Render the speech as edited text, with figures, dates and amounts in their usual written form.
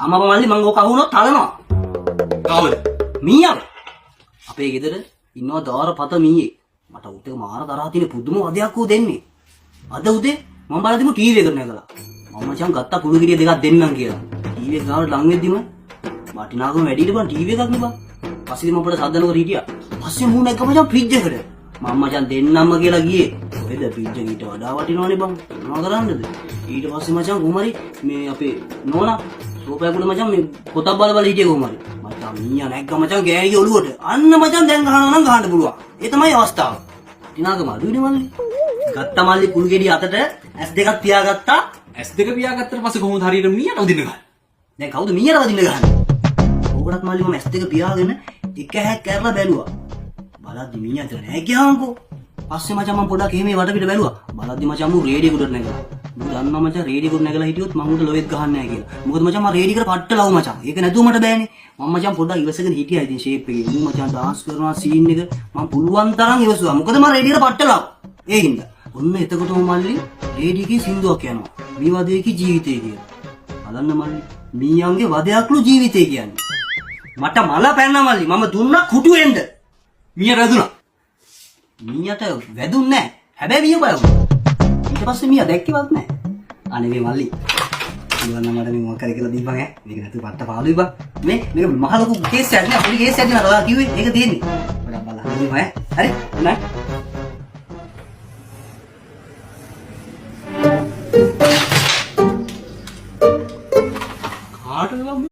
අම්මා මල්ලි මං ඕක අහුනොත් හලනවා. කවුද? මීයා. අපේ ගෙදර ඉන්නවා දාර පත මීයේ. මට උතේ මාර තරහ තියෙන පුදුම වදයක් ඌ දෙන්නේ. අද උදේ මම බලද්දිම ටීවී එක නැගලා. මම මචං ගත්තා කුණු ගෙඩිය දෙකක් දෙන්නම් කියලා. ටීවී එක ගාවට ලං වෙද්දිම වටිනාකම වැඩිද බං ටීවී එකක් නේ බං. පස්සේ මම පොඩ සද්දනකර හිටියා. පස්සේ මූණ එක මචං ෆ්‍රිජ් එකට. මම මචං දෙන්නම්ම කියලා ගියේ. ඔයද ෆ්‍රිජ් එක ඊට වඩා වටිනවනේ බං. මොනවා කරන්නද? ඊට පස්සේ මචං කොහමරි මේ අපේ නෝනා සෝපයක් උඩ මචං මේ පොතක් බල හිටියේ කොහමරි. මචං මීයා නැග්ග මචං ගෑණිගේ ඔළුවට. අන්න මචං දැන් ගහනවා නම් ගහන්න පුළුවන්. ඒ තමයි අවස්ථාව. වටිනාකම අඩුයිනේ මල්ලි. ගත්ත මල්ලි කුණු ගෙඩිය අතට S2ක් තියාගත්තා. S2 පියාගත්තට පස්සේ කොහොමද හරියට මීයට වදින්න ගන්නේ? දැන් කවුද මීයට වදින්න ගහන්නේ? ඕකටත් මල්ලි මම S2 පියාගෙන එක හැක් කරලා බැලුවා. බලද්දි මීයා අතර නෑ කියහන්කෝ. පස්සේ මචං මම පොඩක් එහෙම වටපිට බැලුවා. බලද්දි මචං මූ රේඩියෝ උඩට නැගලා. මම දන්නවා මචං රේඩියෝ උඩ නැගලා හිටියොත් මම උඩ ලොවෙත් ගහන්නේ නෑ කියලා. මොකද මචං මම රේඩියෝ එකට පට්ට ලව් මචං. ඒක නැතුව මට බෑනේ. මම මචං පොඩක් ඉවසගෙන හිටියා ඉතින් ෂේප් එකේ. මූ මචං ඩාන්ස් කරනවා සීන් එක මම පුළුවන් තරම් ඉවසුවා. මොකද මම රේඩියෝ එකට පට්ට ලව්. ඒ හින්දා. ඔන්න එතකොටම මල්ලි රේඩියෝ එකේ සින්දුවක් යනවා. මේ වදේකේ ජීවිතය කියලා. බලන්න මල්ලි මීයන්ගේ වදයක්ලු ජීවිතය කියන්නේ. මට මල පැන්නා මල්ලි මම දුන්නා කුටු වෙන්න. මීයට වැදුනා. මීයට වැදුන්නේ නැහැ. හැබැයි මීය බය වුණා. ඊට පස්සේ මීයා දැක්කේවත් නැහැ. අනේ මේ මල්ලි. ඉතින් මට මේ මොකක් කරේ කියලා දීපන් ඈ. මේක නැතුව පට්ට පාළුයි බං. මේක මහ ලොකු කේස් එකක් නේ. පොඩි කේස් එකක් නේ. ඔයා කිව්වේ ඒක තියෙන්නේ. බලන්න බලන්න ඈ. හරි. නෑ.